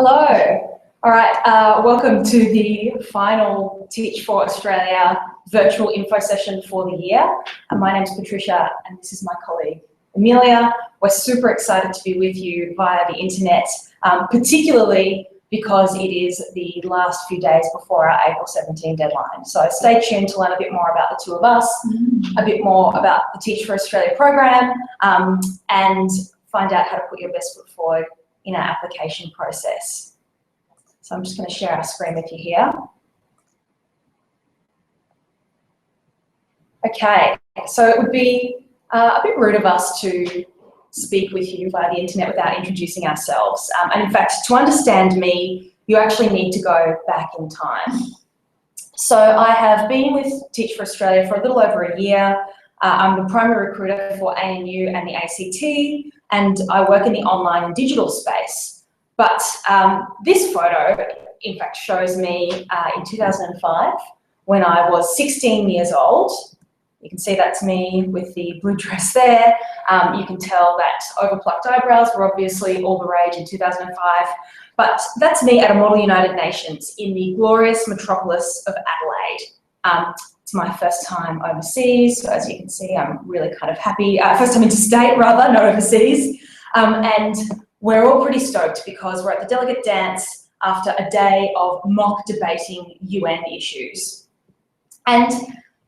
Hello. All right, welcome to the final Teach for Australia virtual info session for the year. My name's Patricia and this is my colleague Amelia. We're super excited to be with you via the internet, particularly because it is the last few days before our April 17 deadline. So stay tuned to learn a bit more about the two of us, a bit more about the Teach for Australia program, and find out how to put your best foot forward in our application process. So I'm just going to share our screen with you here. Okay, so it would be a bit rude of us to speak with you via the internet without introducing ourselves. And in fact, to understand me, you actually need to go back in time. So I have been with Teach for Australia for a little over a year. I'm the primary recruiter for ANU and the ACT, and I work in the online and digital space. But this photo, in fact, shows me in 2005 when I was 16 years old. You can see that's me with the blue dress there. You can tell that overplucked eyebrows were obviously all the rage in 2005. But that's me at a Model United Nations in the glorious metropolis of Adelaide. It's my first time overseas, so as you can see, I'm really kind of happy. First time interstate rather, not overseas. And we're all pretty stoked because we're at the delegate dance after a day of mock debating UN issues. And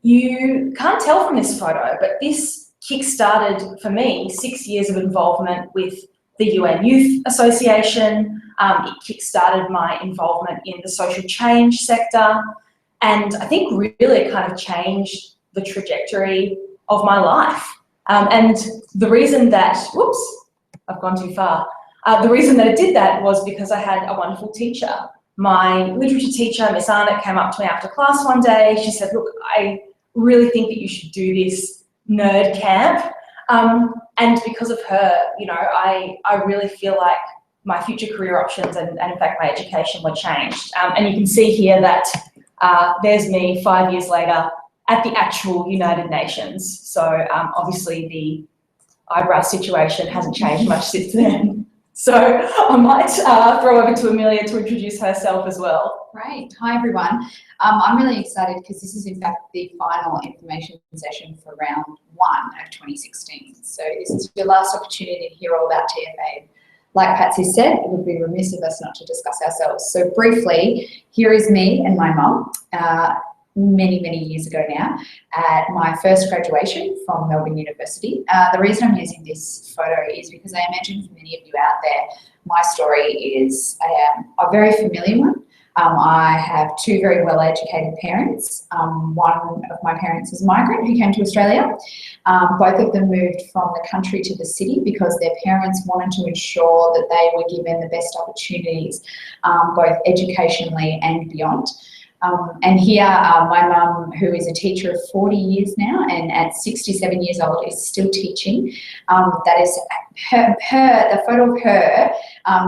you can't tell from this photo, but this kick-started for me 6 years of involvement with the UN Youth Association. It kick-started my involvement in the social change sector. And I think really it kind of changed the trajectory of my life. And the reason that, whoops, I've gone too far. The reason that it did that was because I had a wonderful teacher. My literature teacher, Miss Arnott, came up to me after class one day. She said, look, I really think that you should do this nerd camp. And because of her, you know, I really feel like my future career options and in fact my education were changed. And you can see here that there's me 5 years later at the actual United Nations. So obviously the eyebrow situation hasn't changed much since then. So I might throw over to Amelia to introduce herself as well. Great. Hi, everyone. I'm really excited because this is in fact the final information session for round 1 of 2016. So this is your last opportunity to hear all about TFA. Like Patsy said, it would be remiss of us not to discuss ourselves. So briefly, here is me and my mum, many years ago now, at my first graduation from Melbourne University. The reason I'm using this photo is because I imagine for many of you out there, my story is a very familiar one. I have two very well-educated parents. One of my parents is a migrant who came to Australia. Both of them moved from the country to the city because their parents wanted to ensure that they were given the best opportunities, both educationally and beyond. And here, my mum, who is a teacher of 40 years now and at 67 years old is still teaching. That is the photo of her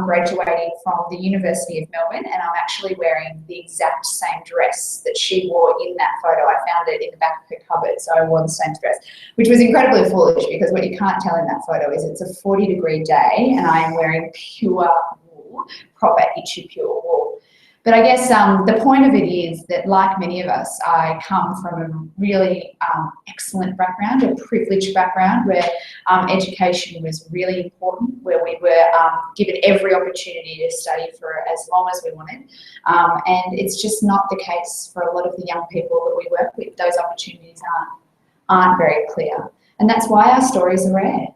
graduating from the University of Melbourne, and I'm actually wearing the exact same dress that she wore in that photo. I found it in the back of her cupboard, so I wore the same dress, which was incredibly foolish because what you can't tell in that photo is it's a 40-degree day and I am wearing pure wool, proper itchy pure wool. But I guess the point of it is that, like many of us, I come from a really excellent background, a privileged background where education was really important, where we were given every opportunity to study for as long as we wanted. And it's just not the case for a lot of the young people that we work with. Those opportunities aren't very clear. And that's why our stories are rare.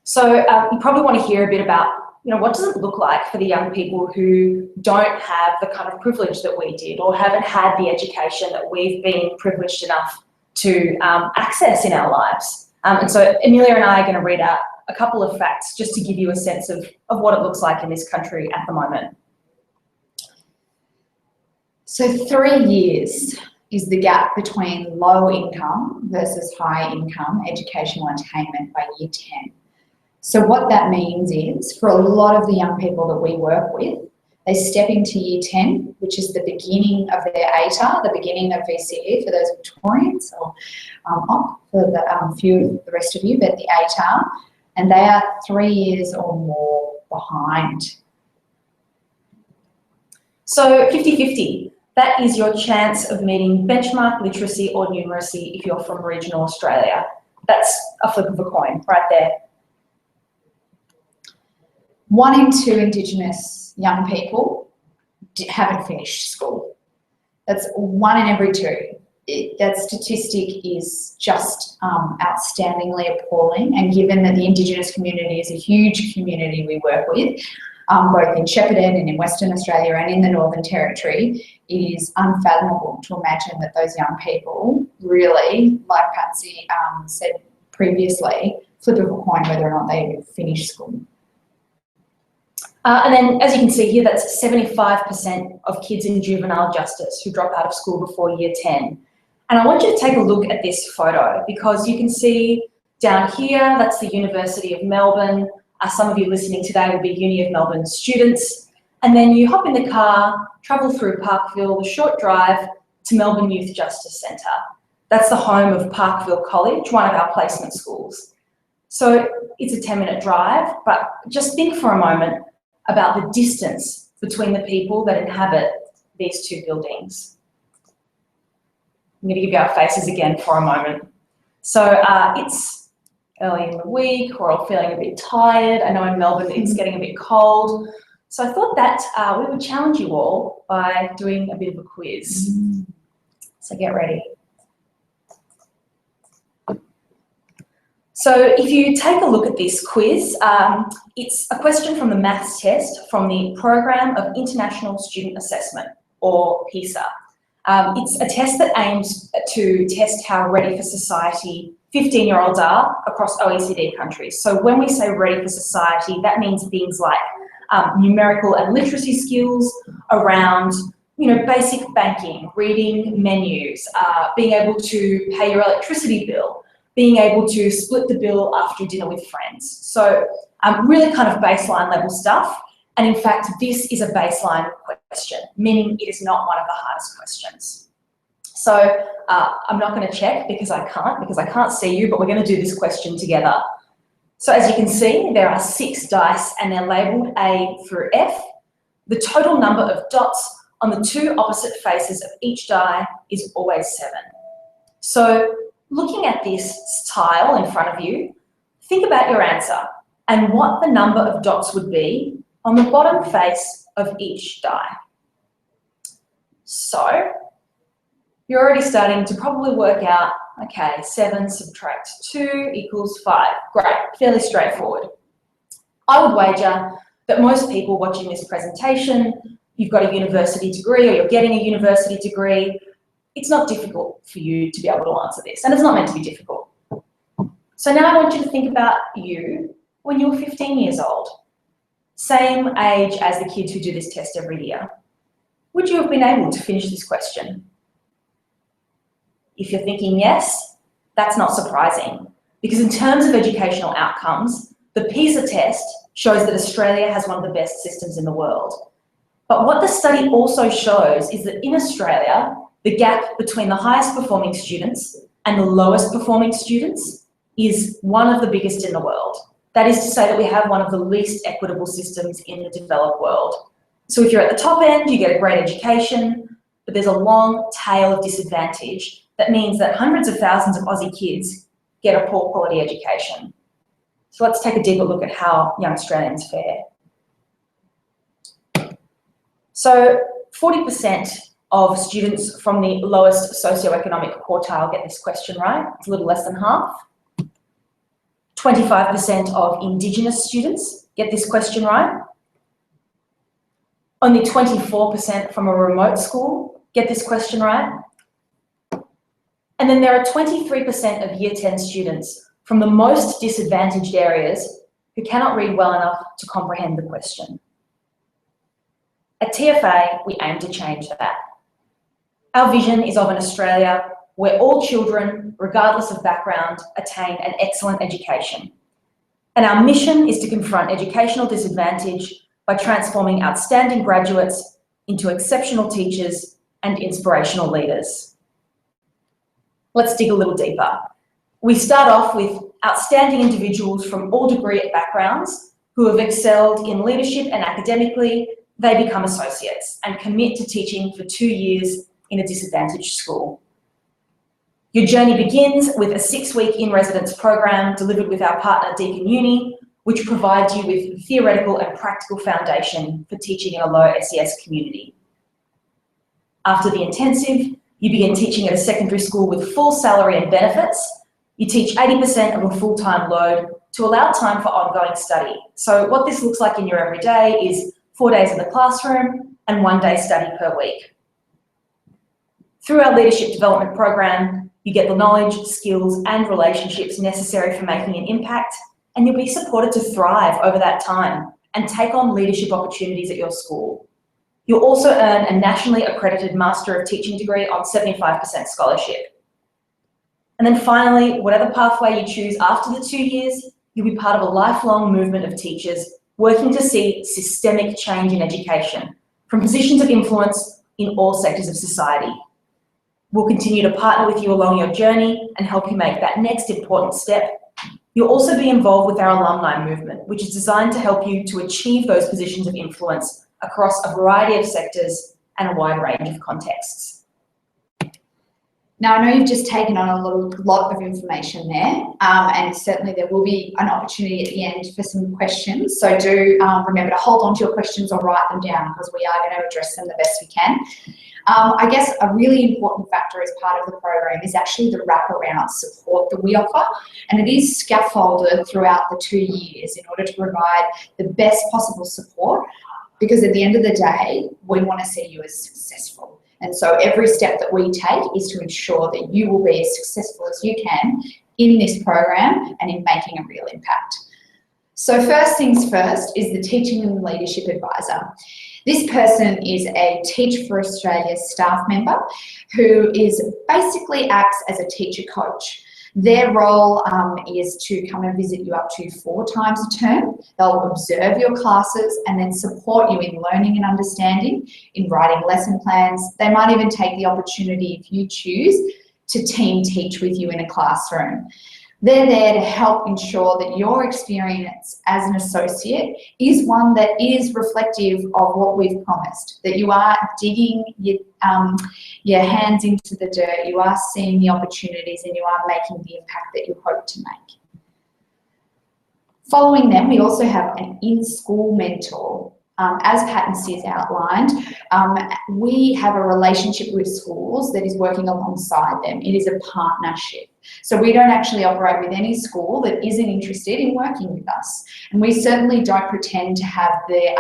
So you probably want to hear a bit about, you know, what does it look like for the young people who don't have the kind of privilege that we did or haven't had the education that we've been privileged enough to access in our lives? And so Amelia and I are going to read out a couple of facts just to give you a sense of what it looks like in this country at the moment. So 3 years is the gap between low income versus high income educational attainment by year 10. So what that means is, for a lot of the young people that we work with, they step into year 10, which is the beginning of their ATAR, the beginning of VCE for those Victorians, or for the rest of you, but the ATAR, and they are 3 years or more behind So 50-50, that is your chance of meeting benchmark literacy or numeracy if you're from regional Australia. That's a flip of a coin right there. 1 in 2 Indigenous young people haven't finished school. That's 1 in every 2. That statistic is just outstandingly appalling, and given that the Indigenous community is a huge community we work with, both in Shepparton and in Western Australia and in the Northern Territory, it is unfathomable to imagine that those young people really, like Patsy said previously, flip of a coin whether or not they finish school. And then, as you can see here, that's 75% of kids in juvenile justice who drop out of school before year 10. And I want you to take a look at this photo because you can see down here, that's the University of Melbourne. Some of you listening today will be Uni of Melbourne students. And then you hop in the car, travel through Parkville, the short drive to Melbourne Youth Justice Centre. That's the home of Parkville College, one of our placement schools. So it's a 10-minute drive, but just think for a moment about the distance between the people that inhabit these 2 buildings. I'm going to give you our faces again for a moment. So it's early in the week, we're all feeling a bit tired. I know in Melbourne it's getting a bit cold. So I thought that we would challenge you all by doing a bit of a quiz. So get ready. So if you take a look at this quiz, it's a question from the maths test from the Program of International Student Assessment, or PISA. It's a test that aims to test how ready for society 15-year-olds are across OECD countries. So when we say ready for society, that means things like numerical and literacy skills around, basic banking, reading menus, being able to pay your electricity bill, being able to split the bill after dinner with friends. So really kind of baseline level stuff. And in fact, this is a baseline question, meaning it is not one of the hardest questions. So I'm not going to check because I can't see you, but we're going to do this question together. So as you can see, there are 6 dice and they're labelled A through F. The total number of dots on the 2 opposite faces of each die is always 7. So looking at this tile in front of you, think about your answer and what the number of dots would be on the bottom face of each die. So you're already starting to probably work out, okay, 7 subtract 2 equals 5. Great, fairly straightforward. I would wager that most people watching this presentation, you've got a university degree or you're getting a university degree. It's not difficult for you to be able to answer this, and it's not meant to be difficult. So now I want you to think about you when you were 15 years old. Same age as the kids who do this test every year. Would you have been able to finish this question? If you're thinking yes, that's not surprising, because in terms of educational outcomes, the PISA test shows that Australia has one of the best systems in the world. But what the study also shows is that in Australia, the gap between the highest performing students and the lowest performing students is one of the biggest in the world. That is to say that we have one of the least equitable systems in the developed world. So if you're at the top end, you get a great education, but there's a long tail of disadvantage that means that hundreds of thousands of Aussie kids get a poor quality education. So let's take a deeper look at how young Australians fare. So 40% of students from the lowest socioeconomic quartile get this question right. It's a little less than half. 25% of Indigenous students get this question right. Only 24% from a remote school get this question right. And then there are 23% of Year 10 students from the most disadvantaged areas who cannot read well enough to comprehend the question. At TFA, we aim to change that. Our vision is of an Australia where all children, regardless of background, attain an excellent education. And our mission is to confront educational disadvantage by transforming outstanding graduates into exceptional teachers and inspirational leaders. Let's dig a little deeper. We start off with outstanding individuals from all degree backgrounds who have excelled in leadership and academically they become associates and commit to teaching for 2 years in a disadvantaged school. Your journey begins with a 6-week in-residence program delivered with our partner Deakin Uni, which provides you with theoretical and practical foundation for teaching in a low SES community. After the intensive, you begin teaching at a secondary school with full salary and benefits. You teach 80% of a full-time load to allow time for ongoing study. So what this looks like in your everyday is 4 days in the classroom and 1 day study per week. Through our leadership development program, you get the knowledge, skills, and relationships necessary for making an impact, and you'll be supported to thrive over that time and take on leadership opportunities at your school. You'll also earn a nationally accredited Master of Teaching degree on 75% scholarship. And then finally, whatever pathway you choose after the 2 years, you'll be part of a lifelong movement of teachers working to see systemic change in education from positions of influence in all sectors of society. We'll continue to partner with you along your journey and help you make that next important step. You'll also be involved with our alumni movement, which is designed to help you to achieve those positions of influence across a variety of sectors and a wide range of contexts. Now, I know you've just taken on a lot of information there, and certainly there will be an opportunity at the end for some questions. So do remember to hold on to your questions or write them down, because we are going to address them the best we can. I guess a really important factor as part of the program is actually the wraparound support that we offer, and it is scaffolded throughout the 2 years in order to provide the best possible support, because at the end of the day, we want to see you as successful. And so every step that we take is to ensure that you will be as successful as you can in this program and in making a real impact. So first things first is the Teaching and Leadership Advisor. This person is a Teach for Australia staff member who basically acts as a teacher coach. Their role is to come and visit you up to 4 times a term. They'll observe your classes and then support you in learning and understanding, in writing lesson plans. They might even take the opportunity, if you choose, to team teach with you in a classroom. They're there to help ensure that your experience as an associate is one that is reflective of what we've promised, that you are digging your hands into the dirt, you are seeing the opportunities, and you are making the impact that you hope to make. Following them, we also have an in-school mentor. As Pat and Sis outlined, we have a relationship with schools that is working alongside them. It is a partnership. So we don't actually operate with any school that isn't interested in working with us. And we certainly don't pretend to have the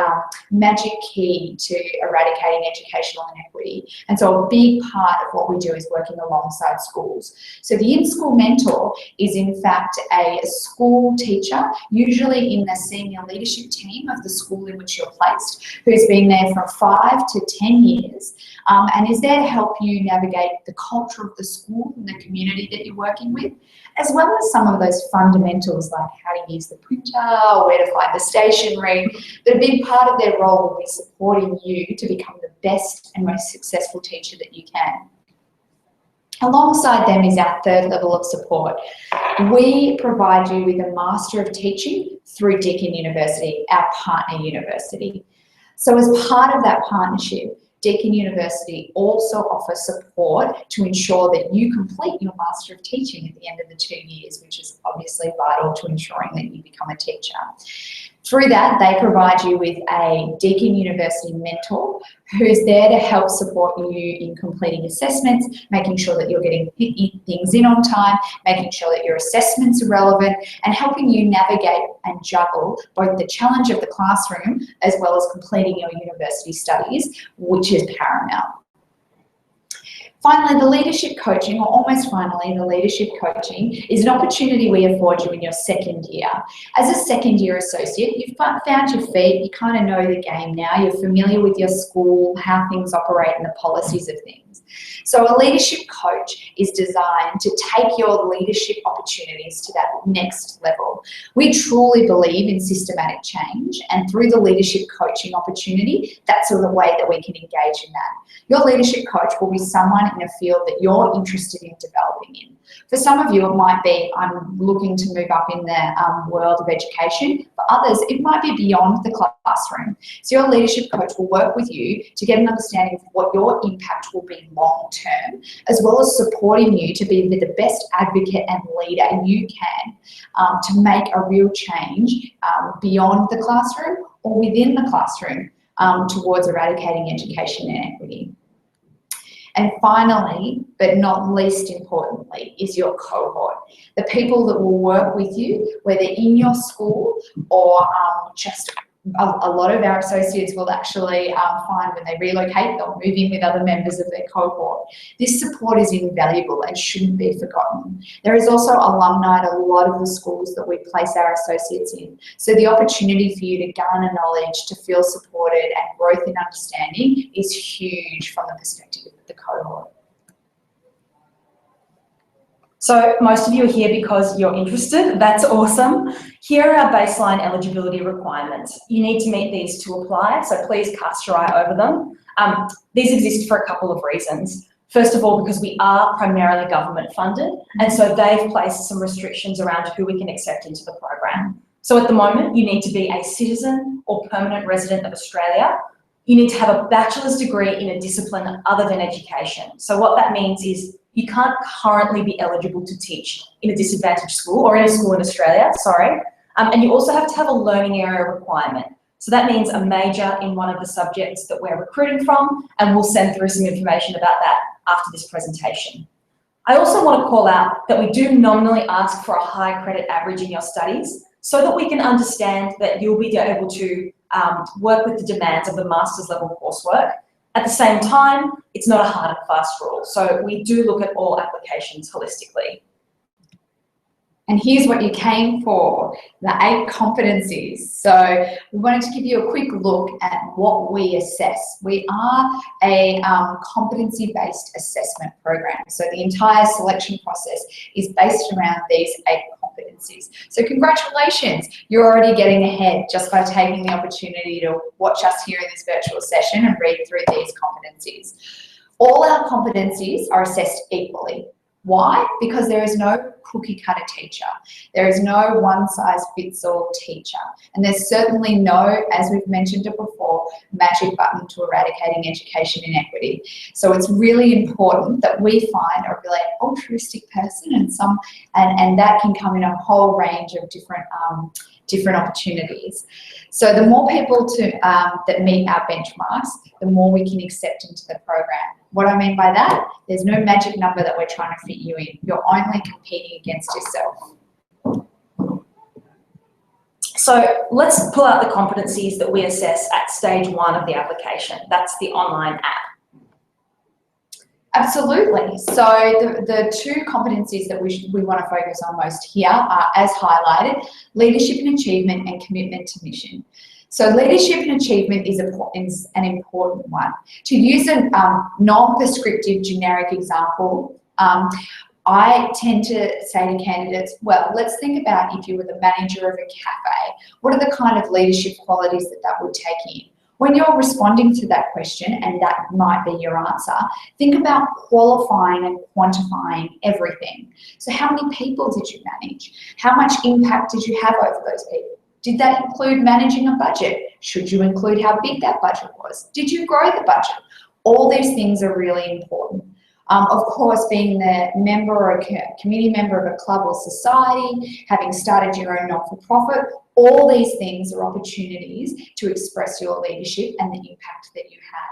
magic key to eradicating educational inequity. And so a big part of what we do is working alongside schools. So the in-school mentor is in fact a school teacher, usually in the senior leadership team of the school in which you're placed, who's been there for 5 to 10 years and is there to help you navigate the culture of the school and the community that you're working with, as well as some of those fundamentals like how to use the printer, where to find the stationery. But a big part of their role will be supporting you to become the best and most successful teacher that you can. Alongside them is our third level of support. We provide you with a Master of Teaching through Deakin University, our partner university. So as part of that partnership, Deakin University also offers support to ensure that you complete your Master of Teaching at the end of the 2 years, which is obviously vital to ensuring that you become a teacher. Through that, they provide you with a Deakin University mentor who's there to help support you in completing assessments, making sure that you're getting things in on time, making sure that your assessments are relevant, and helping you navigate and juggle both the challenge of the classroom as well as completing your university studies, which is paramount. Finally, the leadership coaching, or almost finally, the leadership coaching is an opportunity we afford you in your second year. As a second year associate, you've found your feet, you kind of know the game now, you're familiar with your school, how things operate and the policies of things. So a leadership coach is designed to take your leadership opportunities to that next level. We truly believe in systematic change, and through the leadership coaching opportunity, that's the way that we can engage in that. Your leadership coach will be someone in a field that you're interested in developing in. For some of you, it might be, I'm looking to move up in the world of education. For others, it might be beyond the classroom. So your leadership coach will work with you to get an understanding of what your impact will be long term, as well as supporting you to be the best advocate and leader you can to make a real change beyond the classroom or within the classroom towards eradicating education inequity. And finally, but not least importantly, is your cohort. The people that will work with you, whether in your school or just a lot of our associates will actually find when they relocate, they'll move in with other members of their cohort. This support is invaluable and shouldn't be forgotten. There is also alumni at a lot of the schools that we place our associates in. So the opportunity for you to garner knowledge, to feel supported and growth in understanding is huge from the perspective of the cohort. So most of you are here because you're interested. That's awesome. Here are our baseline eligibility requirements. You need to meet these to apply, so please cast your eye over them. These exist for a couple of reasons. First of all, because we are primarily government funded, and so they've placed some restrictions around who we can accept into the program. So at the moment, you need to be a citizen or permanent resident of Australia. You need to have a bachelor's degree in a discipline other than education. So what that means is you can't currently be eligible to teach in a disadvantaged school or in a school in Australia, sorry. And you also have to have a learning area requirement. So that means a major in one of the subjects that we're recruiting from, and we'll send through some information about that after this presentation. I also want to call out that we do nominally ask for a high credit average in your studies so that we can understand that you'll be able to work with the demands of the master's level coursework. At the same time, it's not a hard and fast rule. So we do look at all applications holistically. And here's what you came for, the 8 competencies. So we wanted to give you a quick look at what we assess. We are a competency-based assessment program. So the entire selection process is based around these 8 competencies. So congratulations, you're already getting ahead just by taking the opportunity to watch us here in this virtual session and read through these competencies. All our competencies are assessed equally. Why? Because there is no cookie cutter teacher. There is no one size fits all teacher. And there's certainly no, as we've mentioned it before, magic button to eradicating education inequity. So it's really important that we find a really altruistic person and that can come in a whole range of different opportunities. So the more people that meet our benchmarks, the more we can accept into the program. What I mean by that, there's no magic number that we're trying to fit you in. You're only competing against yourself. So let's pull out the competencies that we assess at stage 1 of the application. That's the online app. Absolutely. So the 2 competencies that we want to focus on most here are, as highlighted, leadership and achievement and commitment to mission. So leadership and achievement is an important one. To use a non-prescriptive generic example, I tend to say to candidates, well, let's think about if you were the manager of a cafe. What are the kind of leadership qualities that would take in? When you're responding to that question, and that might be your answer, think about qualifying and quantifying everything. So how many people did you manage? How much impact did you have over those people? Did that include managing a budget? Should you include how big that budget was? Did you grow the budget? All these things are really important. Of course, being the member or a community member of a club or society, having started your own not-for-profit, all these things are opportunities to express your leadership and the impact that you had.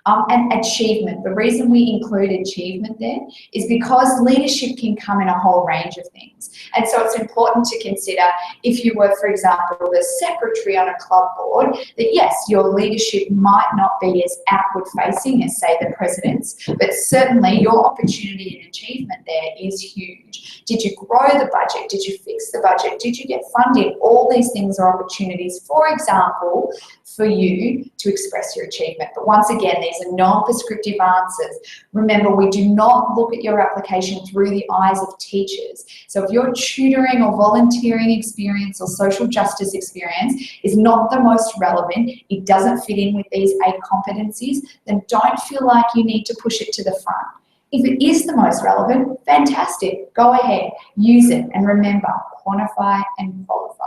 And achievement, the reason we include achievement there is because leadership can come in a whole range of things. And so it's important to consider if you were, for example, the secretary on a club board, that yes, your leadership might not be as outward facing as, say, the president's, but certainly your opportunity and achievement there is huge. Did you grow the budget? Did you fix the budget? Did you get funding? All these things are opportunities, for example, for you to express your achievement. But once again, these are non-prescriptive answers. Remember, we do not look at your application through the eyes of teachers. So if your tutoring or volunteering experience or social justice experience is not the most relevant, it doesn't fit in with these 8 competencies, then don't feel like you need to push it to the front. If it is the most relevant, fantastic, go ahead, use it, and remember, quantify and qualify.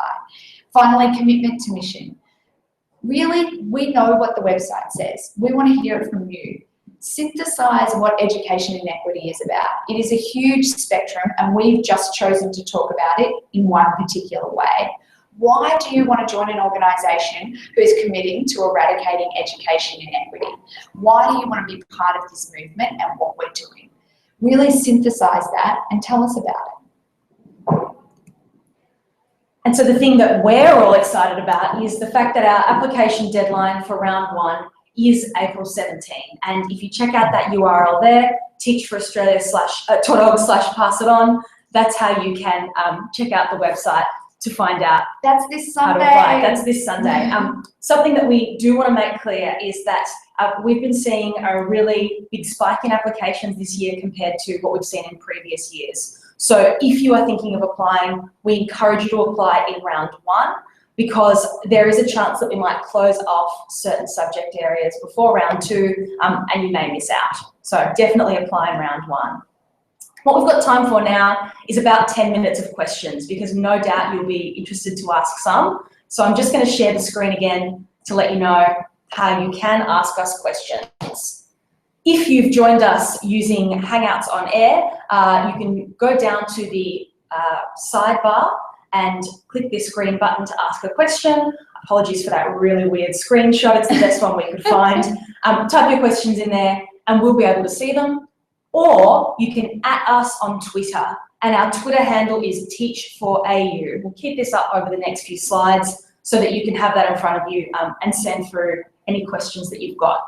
Finally, commitment to mission. Really, we know what the website says. We want to hear it from you. Synthesize what education inequity is about. It is a huge spectrum, and we've just chosen to talk about it in one particular way. Why do you want to join an organisation who's committing to eradicating education inequity? Why do you want to be part of this movement and what we're doing? Really synthesize that and tell us about it. And so the thing that we're all excited about is the fact that our application deadline for round 1 is April 17. And if you check out that URL there, teachforaustralia.org/pass it on, that's how you can check out the website to find out. That's this Sunday. That's this Sunday. Something that we do want to make clear is that we've been seeing a really big spike in applications this year compared to what we've seen in previous years. So if you are thinking of applying, we encourage you to apply in round 1 because there is a chance that we might close off certain subject areas before round 2 and you may miss out. So definitely apply in round 1. What we've got time for now is about 10 minutes of questions because no doubt you'll be interested to ask some. So I'm just going to share the screen again to let you know how you can ask us questions. If you've joined us using Hangouts on Air, you can go down to the sidebar and click this green button to ask a question. Apologies for that really weird screenshot. It's the best one we could find. Type your questions in there and we'll be able to see them. Or you can @ us on Twitter, and our Twitter handle is Teach4AU. We'll keep this up over the next few slides so that you can have that in front of you and send through any questions that you've got.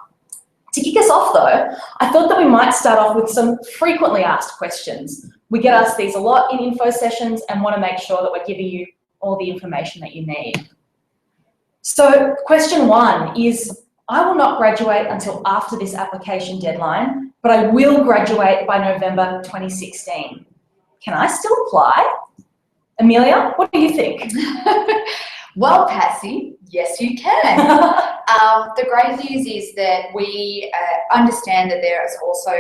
To kick us off though, I thought that we might start off with some frequently asked questions. We get asked these a lot in info sessions and want to make sure that we're giving you all the information that you need. So question 1 is, I will not graduate until after this application deadline, but I will graduate by November 2016. Can I still apply? Amelia, what do you think? Well, Patsy, yes you can. The great news is that we understand that there is also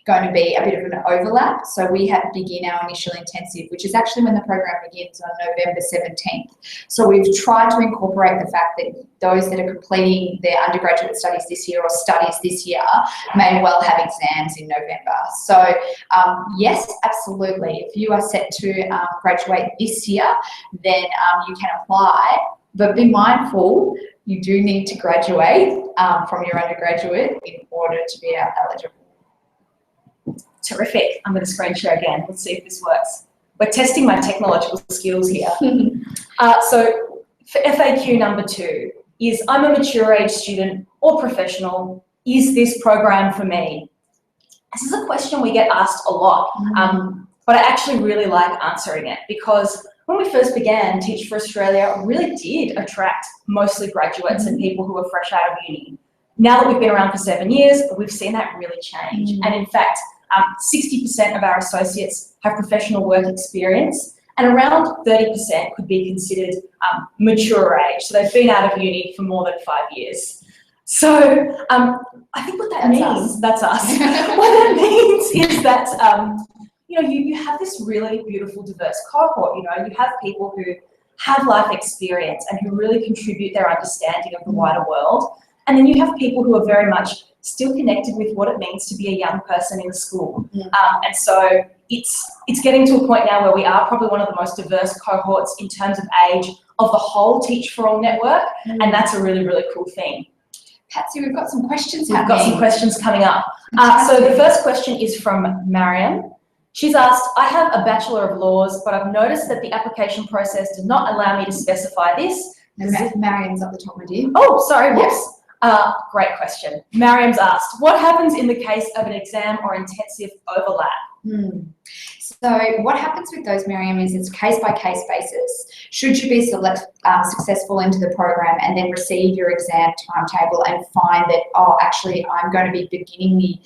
going to be a bit of an overlap. So we have begin our initial intensive, which is actually when the program begins on November 17th. So we've tried to incorporate the fact that those that are completing their undergraduate studies this year or studies this year may well have exams in November. So yes, absolutely. If you are set to graduate this year, then you can apply, but be mindful, you do need to graduate from your undergraduate in order to be eligible. Terrific. I'm going to screen share again. Let's see if this works. We're testing my technological skills here. So for FAQ number 2 is, I'm a mature age student or professional. Is this program for me? This is a question we get asked a lot, but I actually really like answering it because when we first began, Teach for Australia really did attract mostly graduates and people who are fresh out of uni. Now that we've been around for 7 years, we've seen that really change. And in fact, 60% of our associates have professional work experience and around 30% could be considered mature age. So they've been out of uni for more than 5 years. So I think what that means, that's us. What that means is that, you know, you have this really beautiful diverse cohort. You know, you have people who have life experience and who really contribute their understanding of the wider world. And then you have people who are very much still connected with what it means to be a young person in school. And so it's getting to a point now where we are probably one of the most diverse cohorts in terms of age of the whole Teach for All network, and that's a really, really cool thing. Patsy, we've got some questions happening. We've got some questions coming up. So the first question is from Mariam. She's asked, I have a Bachelor of Laws, but I've noticed that the application process did not allow me to specify this. Mariam's up the top, my dear. Oh, sorry, whoops. Great question. Mariam's asked, what happens in the case of an exam or intensive overlap? So what happens with those, Mariam, is it's case-by-case basis. Should you be successful into the program and then receive your exam timetable and find that, oh, actually, I'm going to be beginning the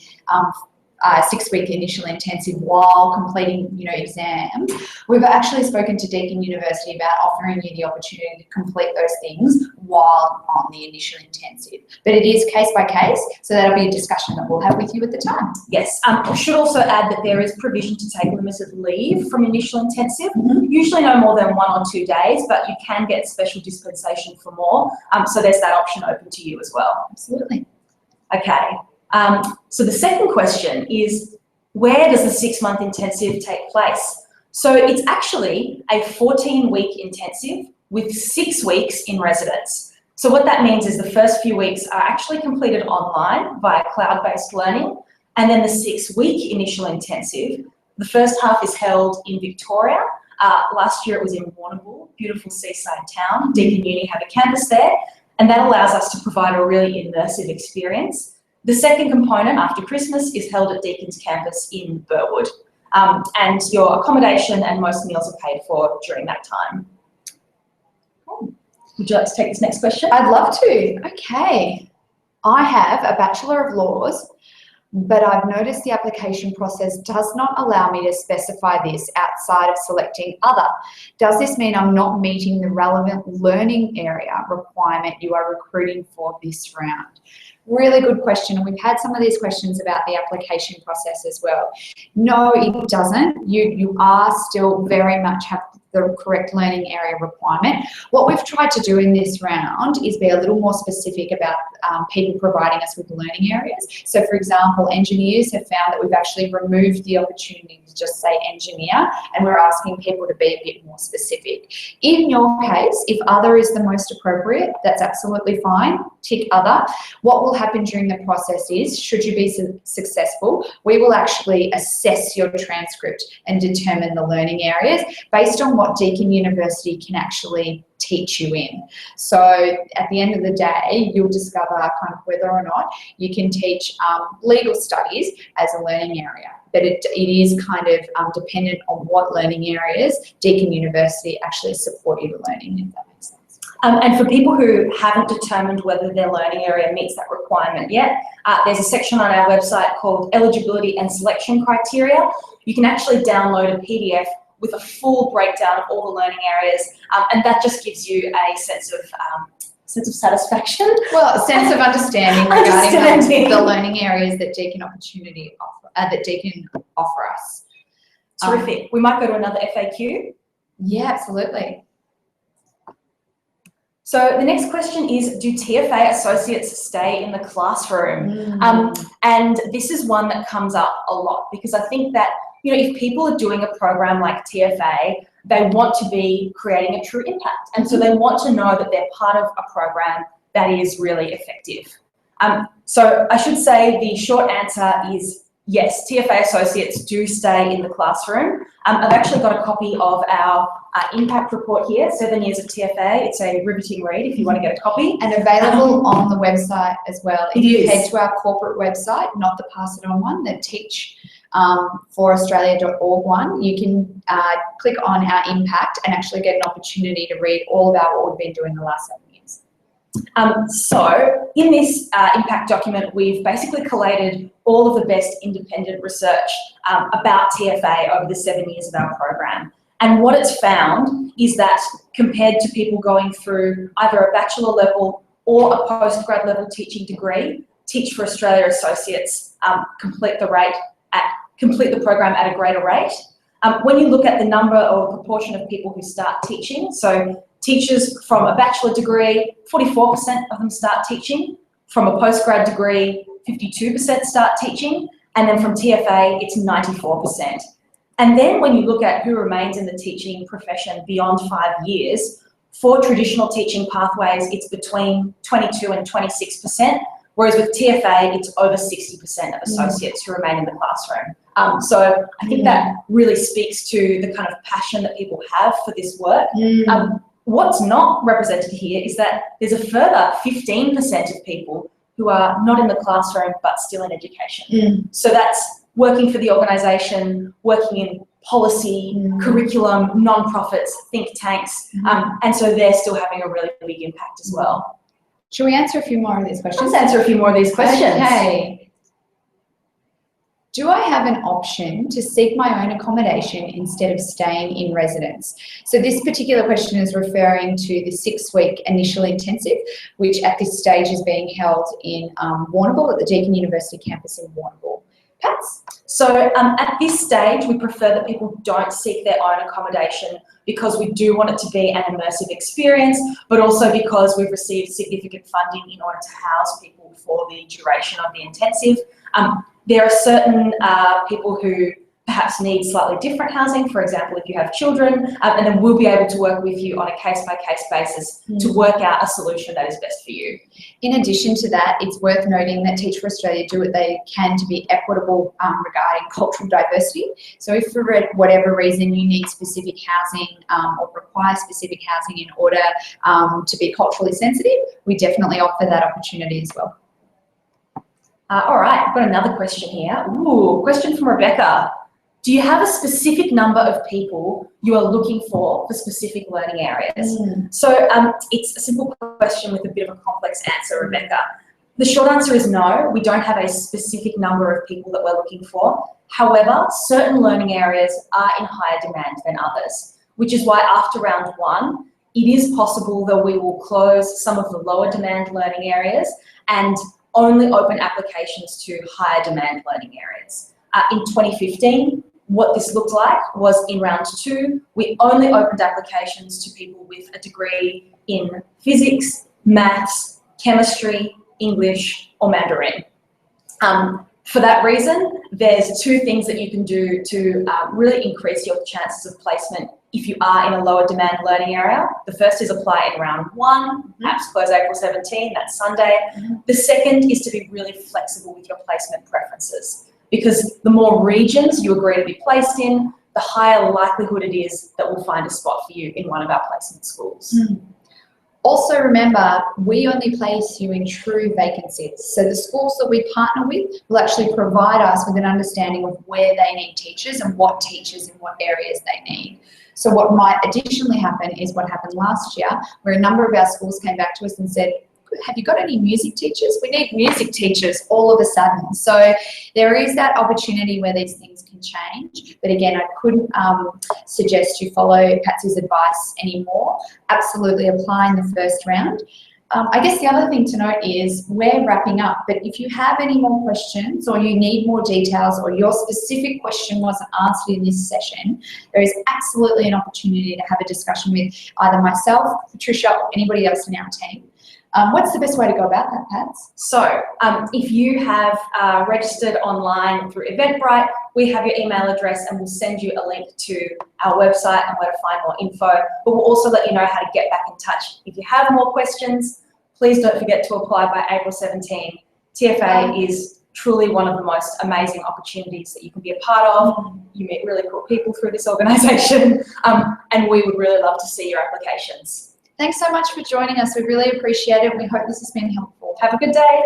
6-week initial intensive while completing, exams, we've actually spoken to Deakin University about offering you the opportunity to complete those things while on the initial intensive. But it is case by case, so that'll be a discussion that we'll have with you at the time. Yes, I should also add that there is provision to take limited leave from initial intensive, usually no more than 1 or 2 days, but you can get special dispensation for more. So there's that option open to you as well. Absolutely. Okay, so the second question is, where does the 6-month intensive take place? So it's actually a 14-week intensive with 6 weeks in residence. So what that means is the first few weeks are actually completed online via cloud-based learning, and then the 6-week initial intensive, the first half is held in Victoria. Last year it was in Warrnambool, beautiful seaside town. Deakin Uni have a campus there, and that allows us to provide a really immersive experience. The second component after Christmas is held at Deakin's campus in Burwood, and your accommodation and most meals are paid for during that time. Would you like to take this next question? I'd love to. Okay. I have a Bachelor of Laws, but I've noticed the application process does not allow me to specify this outside of selecting other. Does this mean I'm not meeting the relevant learning area requirement you are recruiting for this round? Really good question, and we've had some of these questions about the application process as well. No, it doesn't. You are still very much have the correct learning area requirement. What we've tried to do in this round is be a little more specific about people providing us with learning areas. So for example, engineers have found that we've actually removed the opportunity to just say engineer, and we're asking people to be a bit more specific. In your case, if other is the most appropriate, that's absolutely fine. Tick other. What will happen during the process is, should you be successful, we will actually assess your transcript and determine the learning areas based on what Deakin University can actually teach you in. So at the end of the day, you'll discover kind of whether or not you can teach legal studies as a learning area. But it is kind of dependent on what learning areas Deakin University actually support you to learning, if that makes sense. And for people who haven't determined whether their learning area meets that requirement yet, there's a section on our website called Eligibility and Selection Criteria. You can actually download a PDF with a full breakdown of all the learning areas, and that just gives you a sense of satisfaction. Well, a sense of understanding regarding the learning areas that Deakin offer us. Terrific. We might go to another FAQ. Yeah, absolutely. So the next question is, do TFA associates stay in the classroom? And this is one that comes up a lot, because I think that, if people are doing a program like TFA, they want to be creating a true impact. And so they want to know that they're part of a program that is really effective. So I should say the short answer is yes, TFA associates do stay in the classroom. I've actually got a copy of our impact report here, 7 years of TFA. It's a riveting read if you want to get a copy. And available on the website as well. If you head to our corporate website, not the Pass It On one, the teachforaustralia.org one, you can click on our impact and actually get an opportunity to read all about what we've been doing the last 7 years. So in this impact document, we've basically collated all of the best independent research about TFA over the 7 years of our program. And what it's found is that compared to people going through either a bachelor level or a postgrad level teaching degree, Teach for Australia associates complete the program at a greater rate. When you look at the number or proportion of people who start teaching, so teachers from a bachelor degree, 44% of them start teaching. From a postgrad degree, 52% start teaching. And then from TFA, it's 94%. And then when you look at who remains in the teaching profession beyond 5 years, for traditional teaching pathways, it's between 22 and 26%, whereas with TFA, it's over 60% of associates who remain in the classroom. So I think that really speaks to the kind of passion that people have for this work. What's not represented here is that there's a further 15% of people who are not in the classroom but still in education. So that's working for the organisation, working in policy, curriculum, non-profits, think tanks, and so they're still having a really big impact as well. Shall we answer a few more of these questions? Let's answer a few more of these questions. Okay. Do I have an option to seek my own accommodation instead of staying in residence? So this particular question is referring to the 6-week initial intensive, which at this stage is being held in Warrnambool, at the Deakin University campus in Warrnambool. Pats? So at this stage, we prefer that people don't seek their own accommodation because we do want it to be an immersive experience, but also because we've received significant funding in order to house people for the duration of the intensive. There are certain people who perhaps need slightly different housing, for example, if you have children, and then we'll be able to work with you on a case-by-case basis to work out a solution that is best for you. In addition to that, it's worth noting that Teach for Australia do what they can to be equitable regarding cultural diversity. So if for whatever reason you need specific housing or require specific housing in order to be culturally sensitive, we definitely offer that opportunity as well. All right, I've got another question here. Ooh, question from Rebecca. Do you have a specific number of people you are looking for specific learning areas? So it's a simple question with a bit of a complex answer, Rebecca. The short answer is no, we don't have a specific number of people that we're looking for. However, certain learning areas are in higher demand than others, which is why after round 1, it is possible that we will close some of the lower demand learning areas and only open applications to higher demand learning areas. In 2015, what this looked like was in round 2, we only opened applications to people with a degree in physics, maths, chemistry, English, or Mandarin. For that reason, there's 2 things that you can do to really increase your chances of placement if you are in a lower demand learning area. The first is apply in round 1, perhaps close April 17, that's Sunday. The second is to be really flexible with your placement preferences, because the more regions you agree to be placed in, the higher likelihood it is that we'll find a spot for you in one of our placement schools. Also remember, we only place you in true vacancies. So the schools that we partner with will actually provide us with an understanding of where they need teachers and what teachers in what areas they need. So what might additionally happen is what happened last year, where a number of our schools came back to us and said, have you got any music teachers? We need music teachers all of a sudden. So there is that opportunity where these things can change. But again, I couldn't suggest you follow Patsy's advice anymore. Absolutely apply in the first round. I guess the other thing to note is we're wrapping up, but if you have any more questions or you need more details or your specific question wasn't answered in this session, there is absolutely an opportunity to have a discussion with either myself, Patricia, or anybody else in our team. What's the best way to go about that, Pats? So if you have registered online through Eventbrite, we have your email address and we'll send you a link to our website and where to find more info. But we'll also let you know how to get back in touch. If you have more questions, please don't forget to apply by April 17. TFA is truly one of the most amazing opportunities that you can be a part of. You meet really cool people through this organisation, and we would really love to see your applications. Thanks so much for joining us. We really appreciate it. We hope this has been helpful. Have a good day.